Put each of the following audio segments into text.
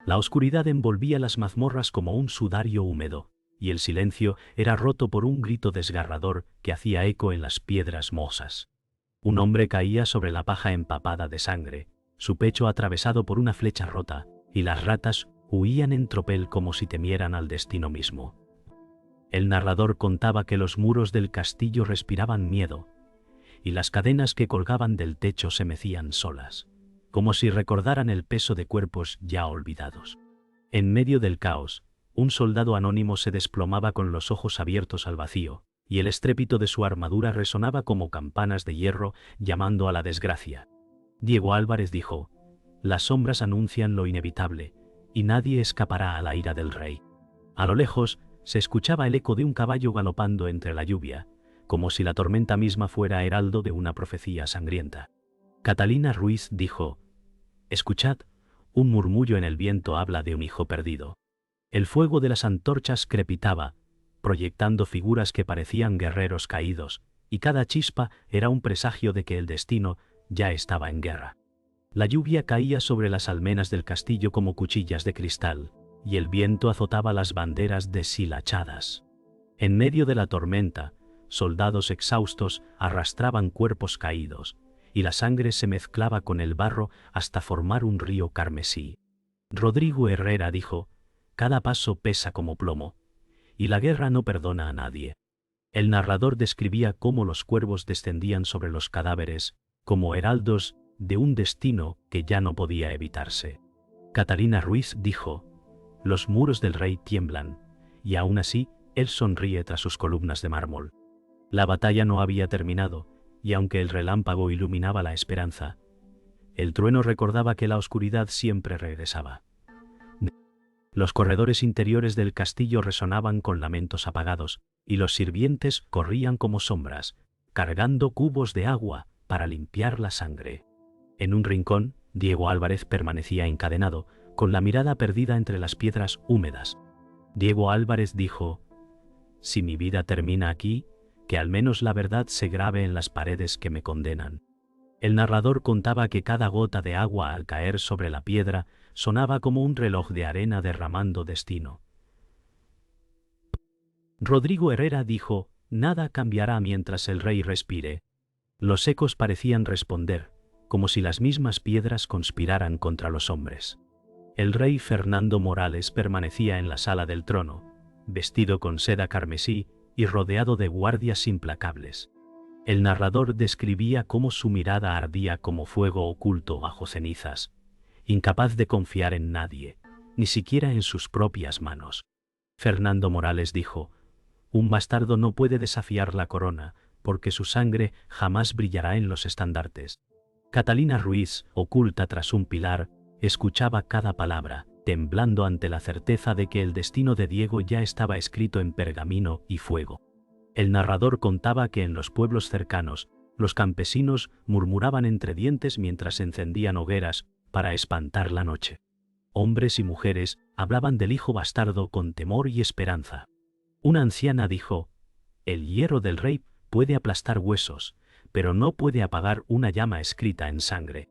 La oscuridad envolvía las mazmorras como un sudario húmedo, y el silencio era roto por un grito desgarrador que hacía eco en las piedras mohosas. Un hombre caía sobre la paja empapada de sangre, su pecho atravesado por una flecha rota, y las ratas huían en tropel como si temieran al destino mismo. El narrador contaba que los muros del castillo respiraban miedo, y las cadenas que colgaban del techo se mecían solas, como si recordaran el peso de cuerpos ya olvidados. En medio del caos, un soldado anónimo se desplomaba con los ojos abiertos al vacío, y el estrépito de su armadura resonaba como campanas de hierro llamando a la desgracia. Diego Álvarez dijo: «Las sombras anuncian lo inevitable, y nadie escapará a la ira del rey». A lo lejos se escuchaba el eco de un caballo galopando entre la lluvia, como si la tormenta misma fuera heraldo de una profecía sangrienta. Catalina Ruiz dijo: «Escuchad, un murmullo en el viento habla de un hijo perdido». El fuego de las antorchas crepitaba, proyectando figuras que parecían guerreros caídos, y cada chispa era un presagio de que el destino ya estaba en guerra. La lluvia caía sobre las almenas del castillo como cuchillas de cristal, y el viento azotaba las banderas deshilachadas. En medio de la tormenta, soldados exhaustos arrastraban cuerpos caídos, y la sangre se mezclaba con el barro hasta formar un río carmesí. Rodrigo Herrera dijo: «Cada paso pesa como plomo, y la guerra no perdona a nadie». El narrador describía cómo los cuervos descendían sobre los cadáveres, como heraldos de un destino que ya no podía evitarse. Catalina Ruiz dijo: «Los muros del rey tiemblan, y aún así él sonríe tras sus columnas de mármol». La batalla no había terminado, y aunque el relámpago iluminaba la esperanza, el trueno recordaba que la oscuridad siempre regresaba. Los corredores interiores del castillo resonaban con lamentos apagados, y los sirvientes corrían como sombras, cargando cubos de agua para limpiar la sangre. En un rincón, Diego Álvarez permanecía encadenado, con la mirada perdida entre las piedras húmedas. Diego Álvarez dijo: «Si mi vida termina aquí, que al menos la verdad se grabe en las paredes que me condenan». El narrador contaba que cada gota de agua al caer sobre la piedra sonaba como un reloj de arena derramando destino. Rodrigo Herrera dijo: «Nada cambiará mientras el rey respire». Los ecos parecían responder, como si las mismas piedras conspiraran contra los hombres. El rey Fernando Morales permanecía en la sala del trono, vestido con seda carmesí y rodeado de guardias implacables. El narrador describía cómo su mirada ardía como fuego oculto bajo cenizas, incapaz de confiar en nadie, ni siquiera en sus propias manos. Fernando Morales dijo: «Un bastardo no puede desafiar la corona, porque su sangre jamás brillará en los estandartes». Catalina Ruiz, oculta tras un pilar, escuchaba cada palabra, temblando ante la certeza de que el destino de Diego ya estaba escrito en pergamino y fuego. El narrador contaba que en los pueblos cercanos, los campesinos murmuraban entre dientes mientras encendían hogueras para espantar la noche. Hombres y mujeres hablaban del hijo bastardo con temor y esperanza. Una anciana dijo: «El hierro del rey puede aplastar huesos, pero no puede apagar una llama escrita en sangre».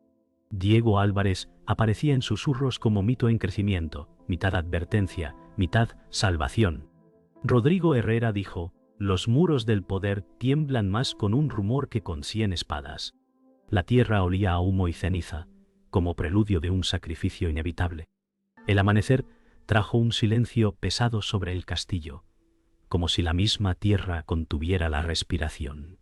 Diego Álvarez aparecía en susurros como mito en crecimiento, mitad advertencia, mitad salvación. Rodrigo Herrera dijo: «Los muros del poder tiemblan más con un rumor que con 100 espadas». La tierra olía a humo y ceniza, como preludio de un sacrificio inevitable. El amanecer trajo un silencio pesado sobre el castillo, como si la misma tierra contuviera la respiración.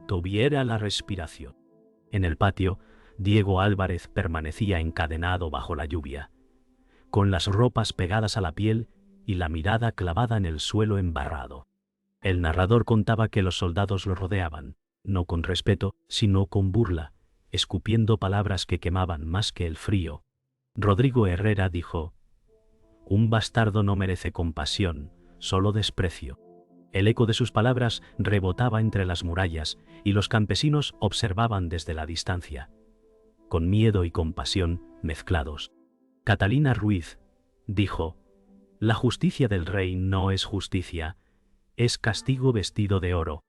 Tuviera la respiración. En el patio, Diego Álvarez permanecía encadenado bajo la lluvia, con las ropas pegadas a la piel y la mirada clavada en el suelo embarrado. El narrador contaba que los soldados lo rodeaban, no con respeto, sino con burla, escupiendo palabras que quemaban más que el frío. Rodrigo Herrera dijo: «Un bastardo no merece compasión, solo desprecio». El eco de sus palabras rebotaba entre las murallas y los campesinos observaban desde la distancia, con miedo y compasión mezclados. Catalina Ruiz dijo: «La justicia del rey no es justicia, es castigo vestido de oro.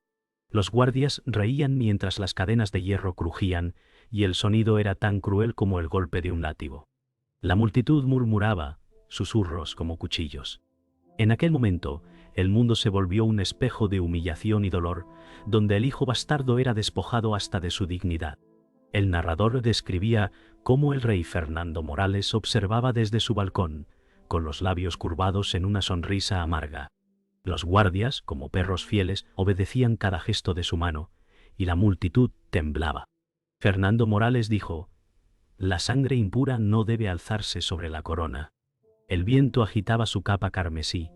Los guardias reían mientras las cadenas de hierro crujían, y el sonido era tan cruel como el golpe de un látigo. La multitud murmuraba, susurros como cuchillos. En aquel momento, el mundo se volvió un espejo de humillación y dolor, donde el hijo bastardo era despojado hasta de su dignidad. El narrador describía cómo el rey Fernando Morales observaba desde su balcón, con los labios curvados en una sonrisa amarga. Los guardias, como perros fieles, obedecían cada gesto de su mano, y la multitud temblaba. Fernando Morales dijo: «La sangre impura no debe alzarse sobre la corona». El viento agitaba su capa carmesí,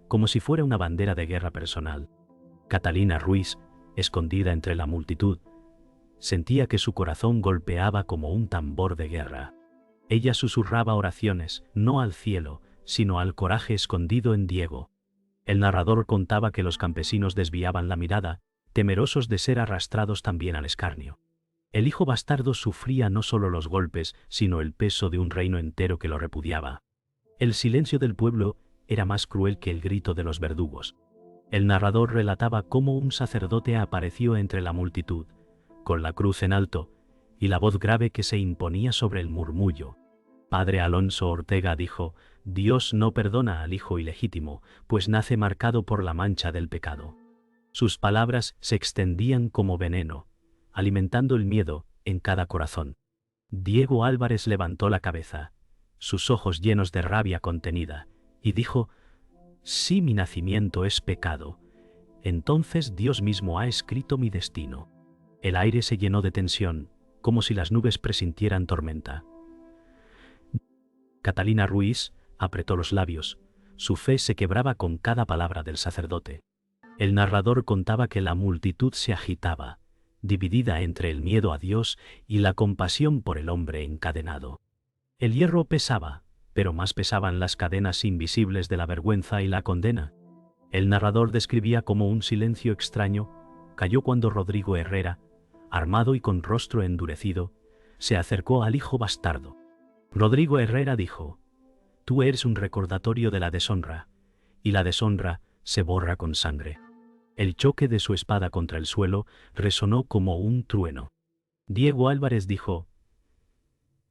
como si fuera una bandera de guerra personal. Catalina Ruiz, escondida entre la multitud, sentía que su corazón golpeaba como un tambor de guerra. Ella susurraba oraciones, no al cielo, sino al coraje escondido en Diego. El narrador contaba que los campesinos desviaban la mirada, temerosos de ser arrastrados también al escarnio. El hijo bastardo sufría no solo los golpes, sino el peso de un reino entero que lo repudiaba. El silencio del pueblo era más cruel que el grito de los verdugos. El narrador relataba cómo un sacerdote apareció entre la multitud, con la cruz en alto, y la voz grave que se imponía sobre el murmullo. Padre Alonso Ortega dijo: «Dios no perdona al hijo ilegítimo, pues nace marcado por la mancha del pecado». Sus palabras se extendían como veneno, alimentando el miedo en cada corazón. Diego Álvarez levantó la cabeza, sus ojos llenos de rabia contenida, y dijo: «Si mi nacimiento es pecado, entonces Dios mismo ha escrito mi destino». El aire se llenó de tensión, como si las nubes presintieran tormenta. Catalina Ruiz apretó los labios, su fe se quebraba con cada palabra del sacerdote. El narrador contaba que la multitud se agitaba, dividida entre el miedo a Dios y la compasión por el hombre encadenado. El hierro pesaba, pero más pesaban las cadenas invisibles de la vergüenza y la condena. El narrador describía cómo un silencio extraño cayó cuando Rodrigo Herrera, armado y con rostro endurecido, se acercó al hijo bastardo. Rodrigo Herrera dijo: «Tú eres un recordatorio de la deshonra, y la deshonra se borra con sangre». El choque de su espada contra el suelo resonó como un trueno. Diego Álvarez dijo: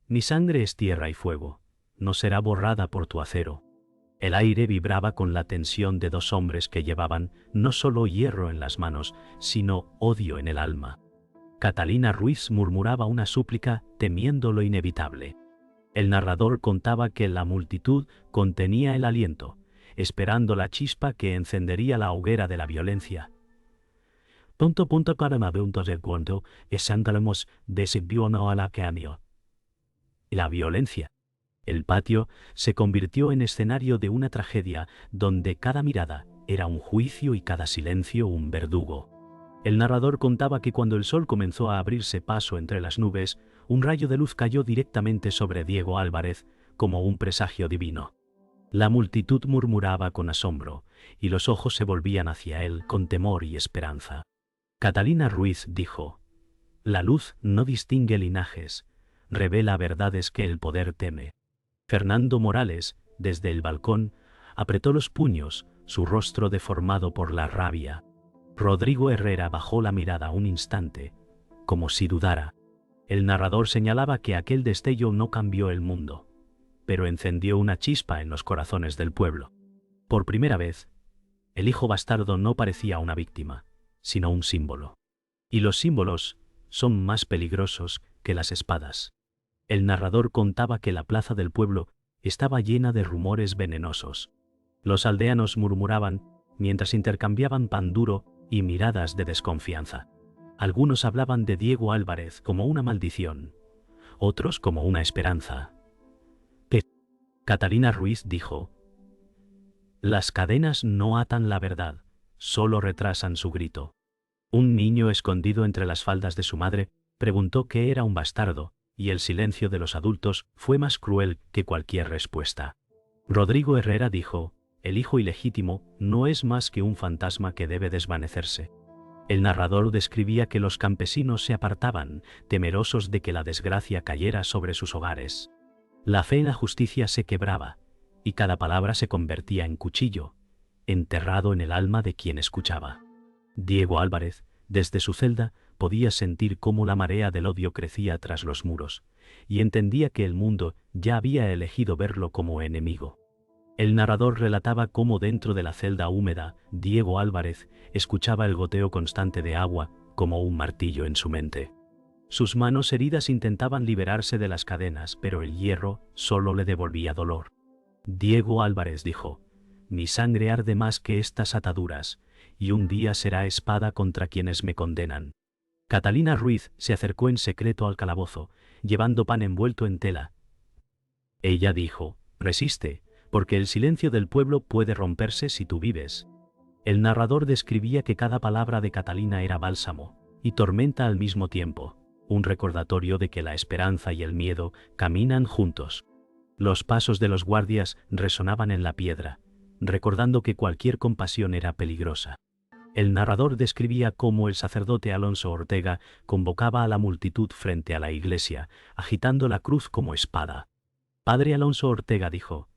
«Mi sangre es tierra y fuego, no será borrada por tu acero». El aire vibraba con la tensión de dos hombres que llevaban no solo hierro en las manos, sino odio en el alma. Catalina Ruiz murmuraba una súplica temiendo lo inevitable. El narrador contaba que la multitud contenía el aliento, esperando la chispa que encendería la hoguera de la violencia. Para de cuando esántalemos decidió no a la cambio. La violencia. El patio se convirtió en escenario de una tragedia donde cada mirada era un juicio y cada silencio un verdugo. El narrador contaba que cuando el sol comenzó a abrirse paso entre las nubes, un rayo de luz cayó directamente sobre Diego Álvarez, como un presagio divino. La multitud murmuraba con asombro, y los ojos se volvían hacia él con temor y esperanza. Catalina Ruiz dijo: «La luz no distingue linajes, revela verdades que el poder teme». Fernando Morales, desde el balcón, apretó los puños, su rostro deformado por la rabia. Rodrigo Herrera bajó la mirada un instante, como si dudara. El narrador señalaba que aquel destello no cambió el mundo, pero encendió una chispa en los corazones del pueblo. Por primera vez, el hijo bastardo no parecía una víctima, sino un símbolo. Y los símbolos son más peligrosos que las espadas. El narrador contaba que la plaza del pueblo estaba llena de rumores venenosos. Los aldeanos murmuraban mientras intercambiaban pan duro y miradas de desconfianza. Algunos hablaban de Diego Álvarez como una maldición, otros como una esperanza. Catalina Ruiz dijo: «Las cadenas no atan la verdad, solo retrasan su grito». Un niño escondido entre las faldas de su madre preguntó qué era un bastardo, y el silencio de los adultos fue más cruel que cualquier respuesta. Rodrigo Herrera dijo: «El hijo ilegítimo no es más que un fantasma que debe desvanecerse». El narrador describía que los campesinos se apartaban, temerosos de que la desgracia cayera sobre sus hogares. La fe en la justicia se quebraba, y cada palabra se convertía en cuchillo, enterrado en el alma de quien escuchaba. Diego Álvarez, desde su celda, podía sentir cómo la marea del odio crecía tras los muros, y entendía que el mundo ya había elegido verlo como enemigo. El narrador relataba cómo dentro de la celda húmeda, Diego Álvarez escuchaba el goteo constante de agua como un martillo en su mente. Sus manos heridas intentaban liberarse de las cadenas, pero el hierro solo le devolvía dolor. Diego Álvarez dijo: «Mi sangre arde más que estas ataduras, y un día será espada contra quienes me condenan». Catalina Ruiz se acercó en secreto al calabozo, llevando pan envuelto en tela. Ella dijo: «Resiste, porque el silencio del pueblo puede romperse si tú vives». El narrador describía que cada palabra de Catalina era bálsamo y tormenta al mismo tiempo, un recordatorio de que la esperanza y el miedo caminan juntos. Los pasos de los guardias resonaban en la piedra, recordando que cualquier compasión era peligrosa. El narrador describía cómo el sacerdote Alonso Ortega convocaba a la multitud frente a la iglesia, agitando la cruz como espada. Padre Alonso Ortega dijo: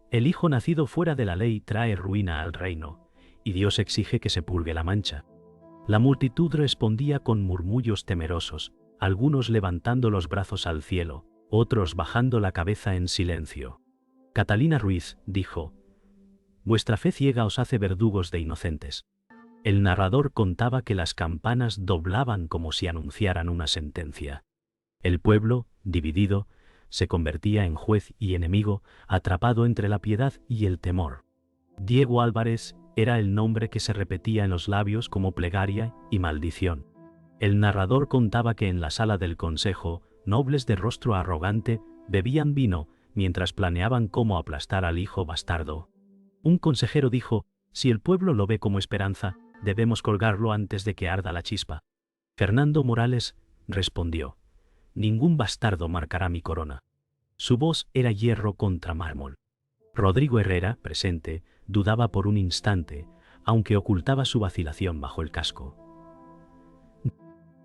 «El hijo nacido fuera de la ley trae ruina al reino, y Dios exige que se purgue la mancha». La multitud respondía con murmullos temerosos, algunos levantando los brazos al cielo, otros bajando la cabeza en silencio. Catalina Ruiz dijo: «Vuestra fe ciega os hace verdugos de inocentes». El narrador contaba que las campanas doblaban como si anunciaran una sentencia. El pueblo, dividido, se convertía en juez y enemigo, atrapado entre la piedad y el temor. Diego Álvarez era el nombre que se repetía en los labios como plegaria y maldición. El narrador contaba que en la sala del consejo, nobles de rostro arrogante bebían vino mientras planeaban cómo aplastar al hijo bastardo. Un consejero dijo: «Si el pueblo lo ve como esperanza, debemos colgarlo antes de que arda la chispa». Fernando Morales respondió: «Ningún bastardo marcará mi corona». Su voz era hierro contra mármol. Rodrigo Herrera, presente, dudaba por un instante, aunque ocultaba su vacilación bajo el casco.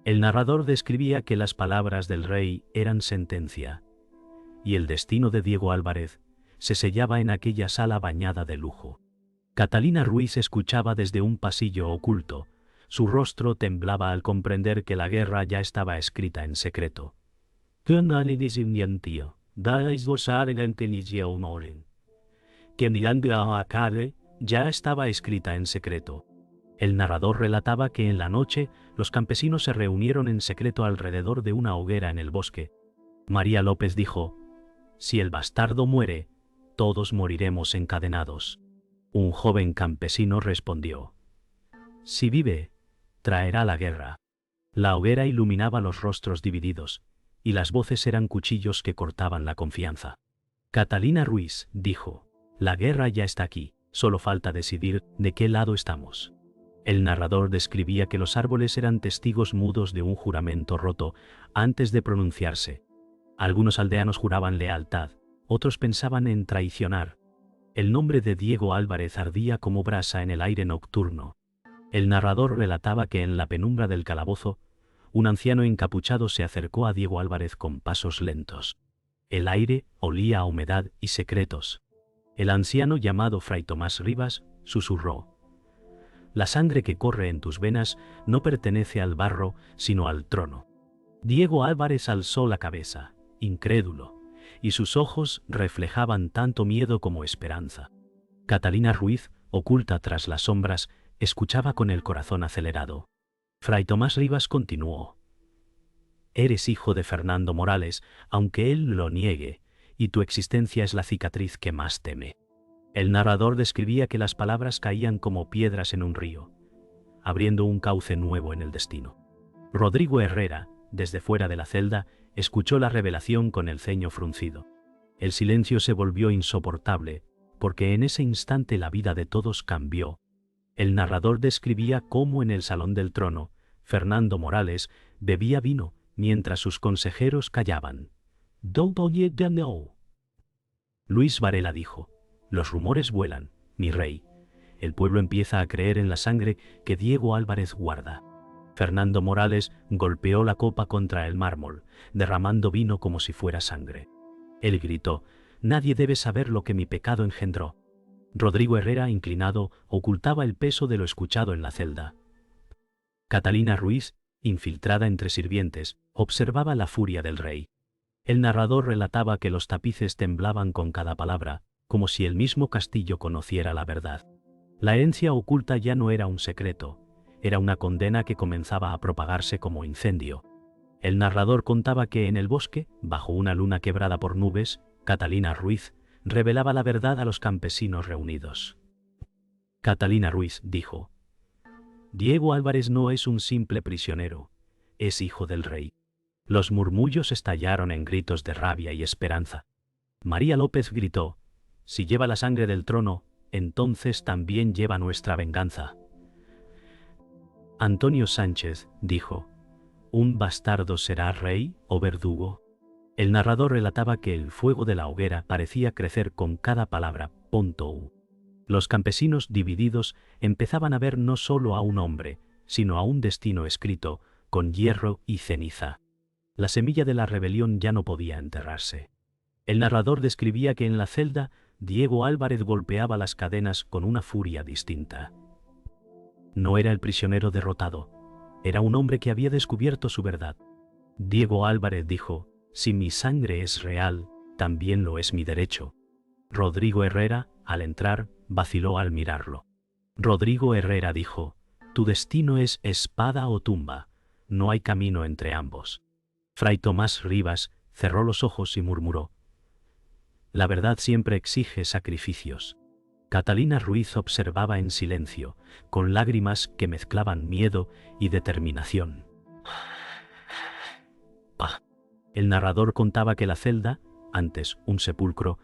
El narrador describía que las palabras del rey eran sentencia, y el destino de Diego Álvarez se sellaba en aquella sala bañada de lujo. Catalina Ruiz escuchaba desde un pasillo oculto. Su rostro temblaba al comprender que la guerra ya estaba escrita en secreto. Que ya estaba escrita en secreto. El narrador relataba que en la noche los campesinos se reunieron en secreto alrededor de una hoguera en el bosque. María López dijo: «Si el bastardo muere, todos moriremos encadenados». Un joven campesino respondió: «Si vive, traerá la guerra». La hoguera iluminaba los rostros divididos, y las voces eran cuchillos que cortaban la confianza. Catalina Ruiz dijo: «La guerra ya está aquí, solo falta decidir de qué lado estamos». El narrador describía que los árboles eran testigos mudos de un juramento roto antes de pronunciarse. Algunos aldeanos juraban lealtad, otros pensaban en traicionar. El nombre de Diego Álvarez ardía como brasa en el aire nocturno. El narrador relataba que en la penumbra del calabozo, un anciano encapuchado se acercó a Diego Álvarez con pasos lentos. El aire olía a humedad y secretos. El anciano, llamado Fray Tomás Rivas, susurró: «La sangre que corre en tus venas no pertenece al barro, sino al trono». Diego Álvarez alzó la cabeza, incrédulo, y sus ojos reflejaban tanto miedo como esperanza. Catalina Ruiz, oculta tras las sombras, escuchaba con el corazón acelerado. Fray Tomás Rivas continuó: «Eres hijo de Fernando Morales, aunque él lo niegue, y tu existencia es la cicatriz que más teme». El narrador describía que las palabras caían como piedras en un río, abriendo un cauce nuevo en el destino. Rodrigo Herrera, desde fuera de la celda, escuchó la revelación con el ceño fruncido. El silencio se volvió insoportable, porque en ese instante la vida de todos cambió. El narrador describía cómo en el salón del trono, Fernando Morales bebía vino mientras sus consejeros callaban. Luis Varela dijo: «Los rumores vuelan, mi rey. El pueblo empieza a creer en la sangre que Diego Álvarez guarda». Fernando Morales golpeó la copa contra el mármol, derramando vino como si fuera sangre. Él gritó: «Nadie debe saber lo que mi pecado engendró». Rodrigo Herrera, inclinado, ocultaba el peso de lo escuchado en la celda. Catalina Ruiz, infiltrada entre sirvientes, observaba la furia del rey. El narrador relataba que los tapices temblaban con cada palabra, como si el mismo castillo conociera la verdad. La herencia oculta ya no era un secreto, era una condena que comenzaba a propagarse como incendio. El narrador contaba que en el bosque, bajo una luna quebrada por nubes, Catalina Ruiz revelaba la verdad a los campesinos reunidos. Catalina Ruiz dijo: Diego Álvarez no es un simple prisionero, es hijo del rey. Los murmullos estallaron en gritos de rabia y esperanza. María López gritó: Si lleva la sangre del trono, entonces también lleva nuestra venganza. Antonio Sánchez dijo: ¿Un bastardo será rey o verdugo? El narrador relataba que el fuego de la hoguera parecía crecer con cada palabra. Los campesinos divididos empezaban a ver no solo a un hombre, sino a un destino escrito con hierro y ceniza. La semilla de la rebelión ya no podía enterrarse. El narrador describía que en la celda Diego Álvarez golpeaba las cadenas con una furia distinta. No era el prisionero derrotado, era un hombre que había descubierto su verdad. Diego Álvarez dijo: Si mi sangre es real, también lo es mi derecho. Rodrigo Herrera, al entrar, vaciló al mirarlo. Rodrigo Herrera dijo: Tu destino es espada o tumba, no hay camino entre ambos. Fray Tomás Rivas cerró los ojos y murmuró: La verdad siempre exige sacrificios. Catalina Ruiz observaba en silencio, con lágrimas que mezclaban miedo y determinación. El narrador contaba que la celda, antes un sepulcro,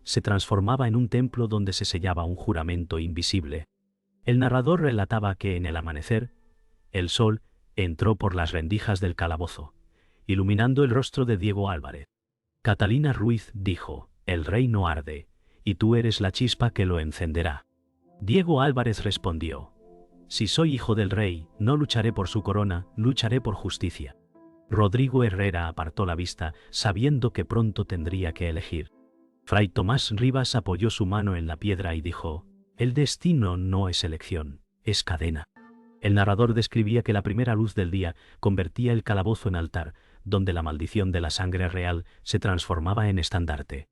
se transformaba en un templo donde se sellaba un juramento invisible. El narrador relataba que en el amanecer, el sol entró por las rendijas del calabozo, iluminando el rostro de Diego Álvarez. Catalina Ruiz dijo: El reino arde, y tú eres la chispa que lo encenderá. Diego Álvarez respondió: Si soy hijo del rey, no lucharé por su corona, lucharé por justicia. Rodrigo Herrera apartó la vista, sabiendo que pronto tendría que elegir. Fray Tomás Rivas apoyó su mano en la piedra y dijo: El destino no es elección, es cadena. El narrador describía que la primera luz del día convertía el calabozo en altar, donde la maldición de la sangre real se transformaba en estandarte.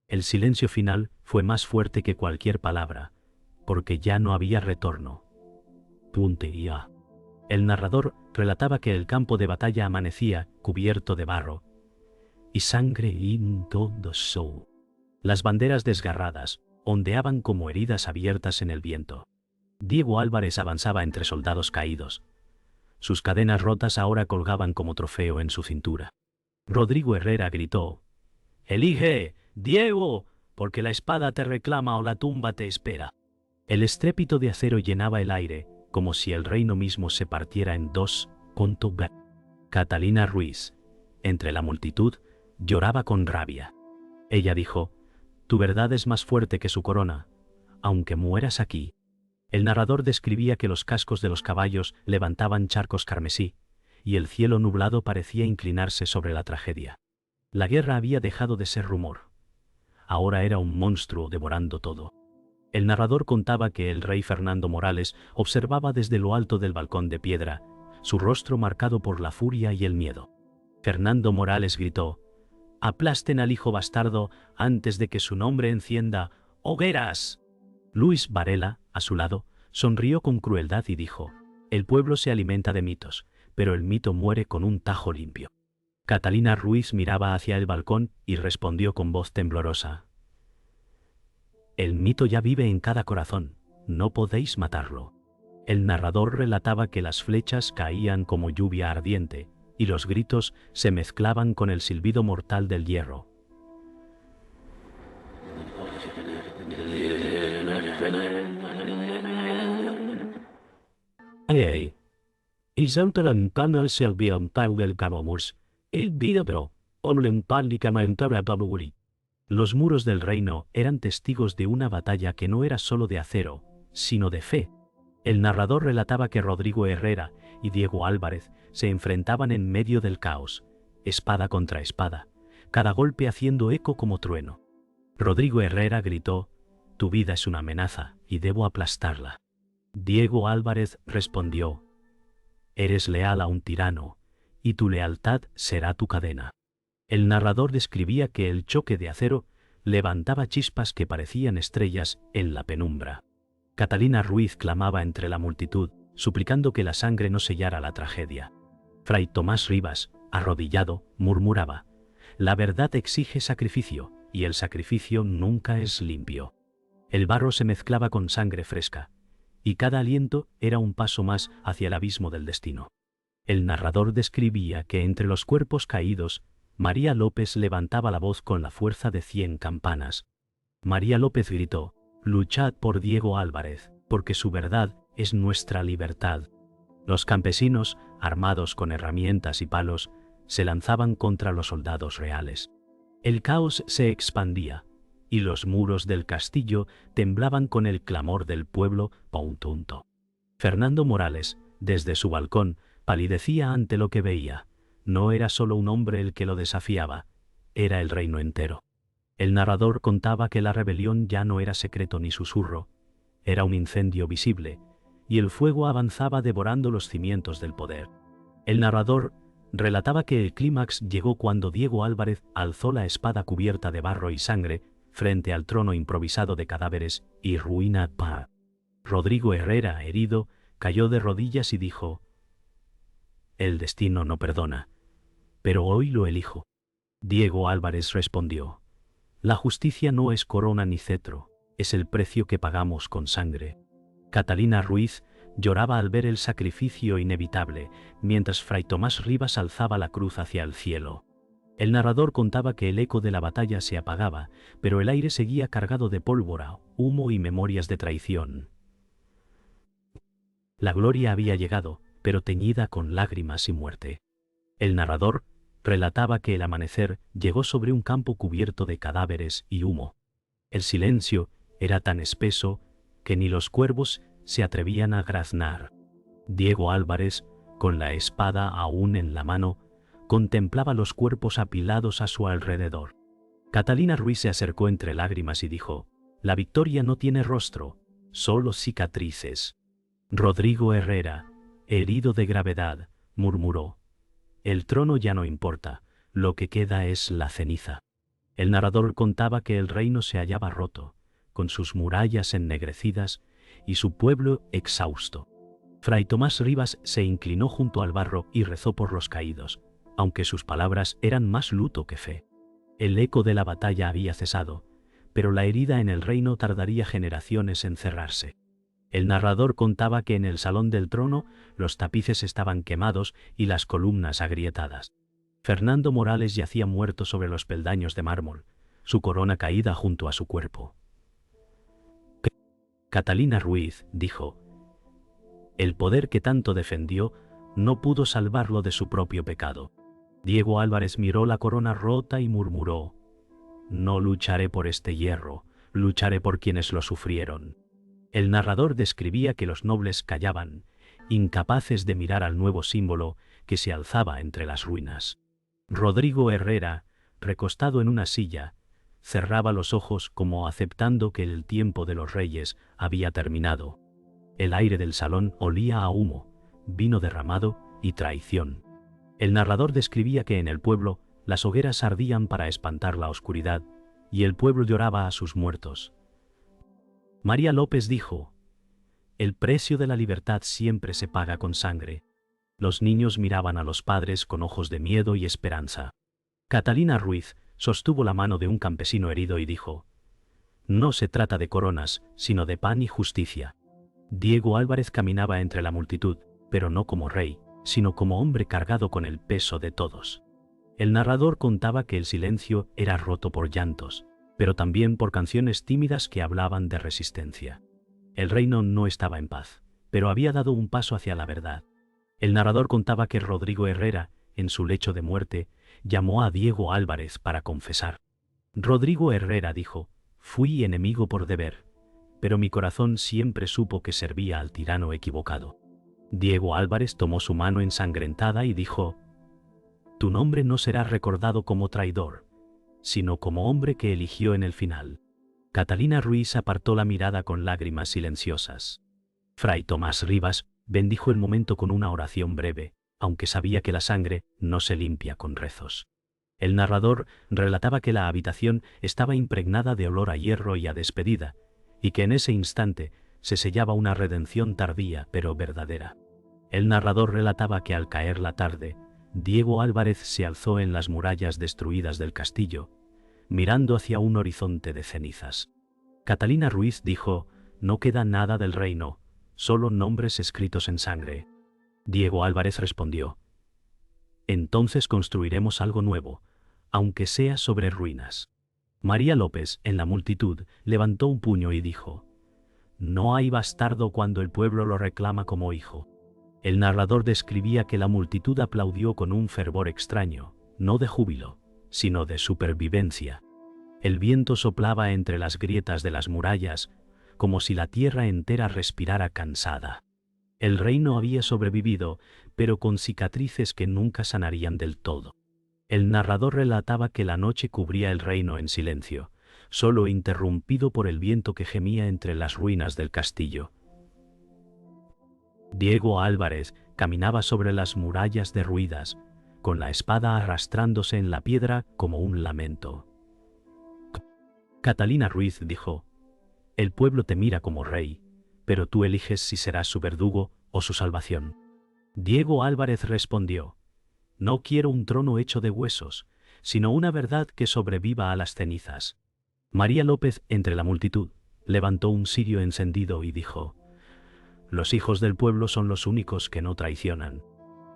El silencio final fue más fuerte que cualquier palabra, porque ya no había retorno. Puntería. El narrador relataba que el campo de batalla amanecía cubierto de barro y sangre in todo show. Las banderas desgarradas ondeaban como heridas abiertas en el viento. Diego Álvarez avanzaba entre soldados caídos. Sus cadenas rotas ahora colgaban como trofeo en su cintura. Rodrigo Herrera gritó: Elige, Diego, porque la espada te reclama o la tumba te espera. El estrépito de acero llenaba el aire, como si el reino mismo se partiera en dos. Catalina Ruiz, entre la multitud, lloraba con rabia. Ella dijo: Tu verdad es más fuerte que su corona, aunque mueras aquí. El narrador describía que los cascos de los caballos levantaban charcos carmesí, y el cielo nublado parecía inclinarse sobre la tragedia. La guerra había dejado de ser rumor. Ahora era un monstruo devorando todo. El narrador contaba que el rey Fernando Morales observaba desde lo alto del balcón de piedra, su rostro marcado por la furia y el miedo. Fernando Morales gritó: Aplasten al hijo bastardo antes de que su nombre encienda hogueras. Luis Varela, a su lado, sonrió con crueldad y dijo: El pueblo se alimenta de mitos, pero el mito muere con un tajo limpio. Catalina Ruiz miraba hacia el balcón y respondió con voz temblorosa: El mito ya vive en cada corazón, no podéis matarlo. El narrador relataba que las flechas caían como lluvia ardiente, y los gritos se mezclaban con el silbido mortal del hierro. I s'enterentant el serviental del Camomurs, el videbro, orientálicamente retabuli. Los muros del reino eran testigos de una batalla que no era solo de acero, sino de fe. El narrador relataba que Rodrigo Herrera y Diego Álvarez se enfrentaban en medio del caos, espada contra espada, cada golpe haciendo eco como trueno. Rodrigo Herrera gritó: Tu vida es una amenaza y debo aplastarla. Diego Álvarez respondió: Eres leal a un tirano, y tu lealtad será tu cadena. El narrador describía que el choque de acero levantaba chispas que parecían estrellas en la penumbra. Catalina Ruiz clamaba entre la multitud, suplicando que la sangre no sellara la tragedia. Fray Tomás Rivas, arrodillado, murmuraba: La verdad exige sacrificio, y el sacrificio nunca es limpio. El barro se mezclaba con sangre fresca, y cada aliento era un paso más hacia el abismo del destino. El narrador describía que entre los cuerpos caídos, María López levantaba la voz con la fuerza de 100 campanas. María López gritó: Luchad por Diego Álvarez, porque su verdad es nuestra libertad. Los campesinos, armados con herramientas y palos, se lanzaban contra los soldados reales. El caos se expandía, y los muros del castillo temblaban con el clamor del pueblo. Fernando Morales, desde su balcón, palidecía ante lo que veía. No era solo un hombre el que lo desafiaba, era el reino entero. El narrador contaba que la rebelión ya no era secreto ni susurro, era un incendio visible, y el fuego avanzaba devorando los cimientos del poder. El narrador relataba que el clímax llegó cuando Diego Álvarez alzó la espada cubierta de barro y sangre frente al trono improvisado de cadáveres y ruina. Rodrigo Herrera, herido, cayó de rodillas y dijo: El destino no perdona, pero hoy lo elijo. Diego Álvarez respondió: La justicia no es corona ni cetro, es el precio que pagamos con sangre. Catalina Ruiz lloraba al ver el sacrificio inevitable, mientras Fray Tomás Rivas alzaba la cruz hacia el cielo. El narrador contaba que el eco de la batalla se apagaba, pero el aire seguía cargado de pólvora, humo y memorias de traición. La gloria había llegado, pero teñida con lágrimas y muerte. El narrador relataba que el amanecer llegó sobre un campo cubierto de cadáveres y humo. El silencio era tan espeso que ni los cuervos se atrevían a graznar. Diego Álvarez, con la espada aún en la mano, contemplaba los cuerpos apilados a su alrededor. Catalina Ruiz se acercó entre lágrimas y dijo: La victoria no tiene rostro, solo cicatrices. Rodrigo Herrera, herido de gravedad, murmuró: El trono ya no importa, lo que queda es la ceniza. El narrador contaba que el reino se hallaba roto, con sus murallas ennegrecidas y su pueblo exhausto. Fray Tomás Rivas se inclinó junto al barro y rezó por los caídos, aunque sus palabras eran más luto que fe. El eco de la batalla había cesado, pero la herida en el reino tardaría generaciones en cerrarse. El narrador contaba que en el salón del trono los tapices estaban quemados y las columnas agrietadas. Fernando Morales yacía muerto sobre los peldaños de mármol, su corona caída junto a su cuerpo. Catalina Ruiz dijo: El poder que tanto defendió no pudo salvarlo de su propio pecado. Diego Álvarez miró la corona rota y murmuró: No lucharé por este hierro, lucharé por quienes lo sufrieron. El narrador describía que los nobles callaban, incapaces de mirar al nuevo símbolo que se alzaba entre las ruinas. Rodrigo Herrera, recostado en una silla, cerraba los ojos como aceptando que el tiempo de los reyes había terminado. El aire del salón olía a humo, vino derramado y traición. El narrador describía que en el pueblo las hogueras ardían para espantar la oscuridad, y el pueblo lloraba a sus muertos. María López dijo: El precio de la libertad siempre se paga con sangre. Los niños miraban a los padres con ojos de miedo y esperanza. Catalina Ruiz sostuvo la mano de un campesino herido y dijo: No se trata de coronas, sino de pan y justicia. Diego Álvarez caminaba entre la multitud, pero no como rey, sino como hombre cargado con el peso de todos. El narrador contaba que el silencio era roto por llantos, pero también por canciones tímidas que hablaban de resistencia. El reino no estaba en paz, pero había dado un paso hacia la verdad. El narrador contaba que Rodrigo Herrera, en su lecho de muerte, llamó a Diego Álvarez para confesar. Rodrigo Herrera dijo: Fui enemigo por deber, pero mi corazón siempre supo que servía al tirano equivocado. Diego Álvarez tomó su mano ensangrentada y dijo: Tu nombre no será recordado como traidor, sino como hombre que eligió en el final. Catalina Ruiz apartó la mirada con lágrimas silenciosas. Fray Tomás Rivas bendijo el momento con una oración breve, aunque sabía que la sangre no se limpia con rezos. El narrador relataba que la habitación estaba impregnada de olor a hierro y a despedida, y que en ese instante se sellaba una redención tardía pero verdadera. El narrador relataba que al caer la tarde, Diego Álvarez se alzó en las murallas destruidas del castillo, mirando hacia un horizonte de cenizas. Catalina Ruiz dijo: «No queda nada del reino, solo nombres escritos en sangre». Diego Álvarez respondió: «Entonces construiremos algo nuevo, aunque sea sobre ruinas». María López, en la multitud, levantó un puño y dijo: «No hay bastardo cuando el pueblo lo reclama como hijo». El narrador describía que la multitud aplaudió con un fervor extraño, no de júbilo, sino de supervivencia. El viento soplaba entre las grietas de las murallas, como si la tierra entera respirara cansada. El reino había sobrevivido, pero con cicatrices que nunca sanarían del todo. El narrador relataba que la noche cubría el reino en silencio, solo interrumpido por el viento que gemía entre las ruinas del castillo. Diego Álvarez caminaba sobre las murallas derruidas, con la espada arrastrándose en la piedra como un lamento. Catalina Ruiz dijo: «El pueblo te mira como rey, pero tú eliges si serás su verdugo o su salvación». Diego Álvarez respondió: «No quiero un trono hecho de huesos, sino una verdad que sobreviva a las cenizas». María López, entre la multitud, levantó un cirio encendido y dijo: «Los hijos del pueblo son los únicos que no traicionan».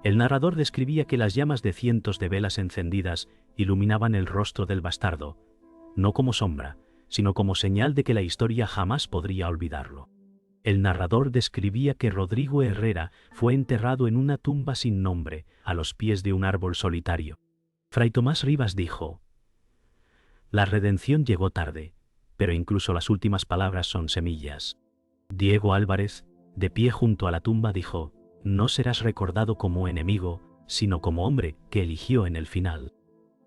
El narrador describía que las llamas de cientos de velas encendidas iluminaban el rostro del bastardo, no como sombra, sino como señal de que la historia jamás podría olvidarlo. El narrador describía que Rodrigo Herrera fue enterrado en una tumba sin nombre, a los pies de un árbol solitario. Fray Tomás Rivas dijo: «La redención llegó tarde, pero incluso las últimas palabras son semillas». Diego Álvarez, de pie junto a la tumba, dijo: «No serás recordado como enemigo, sino como hombre que eligió en el final».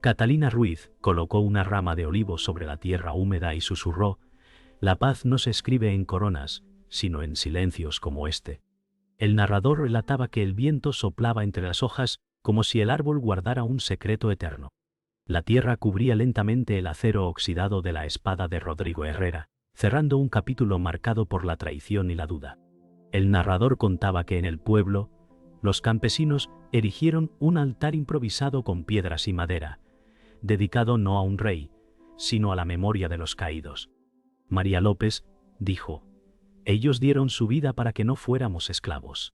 Catalina Ruiz colocó una rama de olivo sobre la tierra húmeda y susurró: «La paz no se escribe en coronas, sino en silencios como este». El narrador relataba que el viento soplaba entre las hojas como si el árbol guardara un secreto eterno. La tierra cubría lentamente el acero oxidado de la espada de Rodrigo Herrera, cerrando un capítulo marcado por la traición y la duda. El narrador contaba que en el pueblo, los campesinos erigieron un altar improvisado con piedras y madera, dedicado no a un rey, sino a la memoria de los caídos. María López dijo: «Ellos dieron su vida para que no fuéramos esclavos».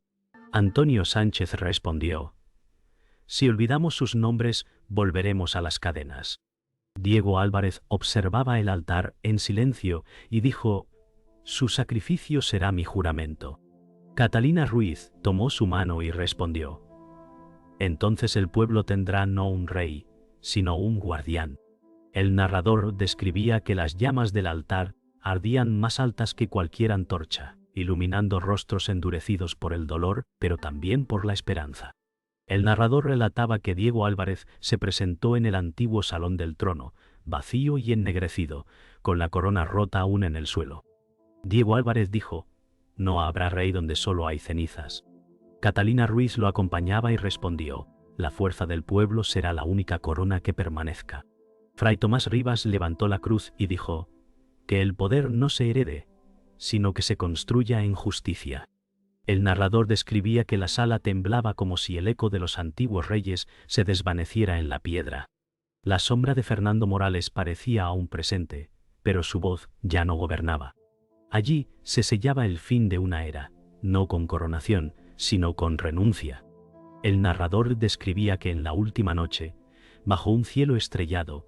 Antonio Sánchez respondió: «Si olvidamos sus nombres, volveremos a las cadenas». Diego Álvarez observaba el altar en silencio y dijo: «Su sacrificio será mi juramento». Catalina Ruiz tomó su mano y respondió: «Entonces el pueblo tendrá no un rey, sino un guardián». El narrador describía que las llamas del altar ardían más altas que cualquier antorcha, iluminando rostros endurecidos por el dolor, pero también por la esperanza. El narrador relataba que Diego Álvarez se presentó en el antiguo salón del trono, vacío y ennegrecido, con la corona rota aún en el suelo. Diego Álvarez dijo: «No habrá rey donde solo hay cenizas». Catalina Ruiz lo acompañaba y respondió: «La fuerza del pueblo será la única corona que permanezca». Fray Tomás Rivas levantó la cruz y dijo: «Que el poder no se herede, sino que se construya en justicia». El narrador describía que la sala temblaba como si el eco de los antiguos reyes se desvaneciera en la piedra. La sombra de Fernando Morales parecía aún presente, pero su voz ya no gobernaba. Allí se sellaba el fin de una era, no con coronación, sino con renuncia. El narrador describía que en la última noche, bajo un cielo estrellado,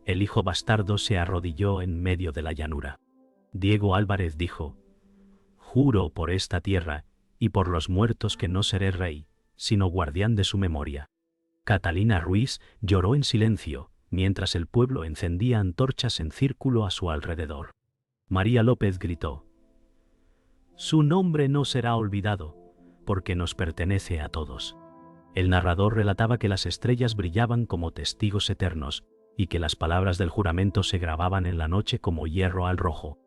el hijo bastardo se arrodilló en medio de la llanura. Diego Álvarez dijo: «Juro por esta tierra y por los muertos que no seré rey, sino guardián de su memoria». Catalina Ruiz lloró en silencio, mientras el pueblo encendía antorchas en círculo a su alrededor. María López gritó: «Su nombre no será olvidado, porque nos pertenece a todos». El narrador relataba que las estrellas brillaban como testigos eternos, y que las palabras del juramento se grababan en la noche como hierro al rojo.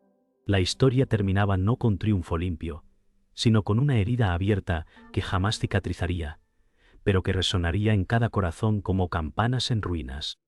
La historia terminaba no con triunfo limpio, sino con una herida abierta que jamás cicatrizaría, pero que resonaría en cada corazón como campanas en ruinas.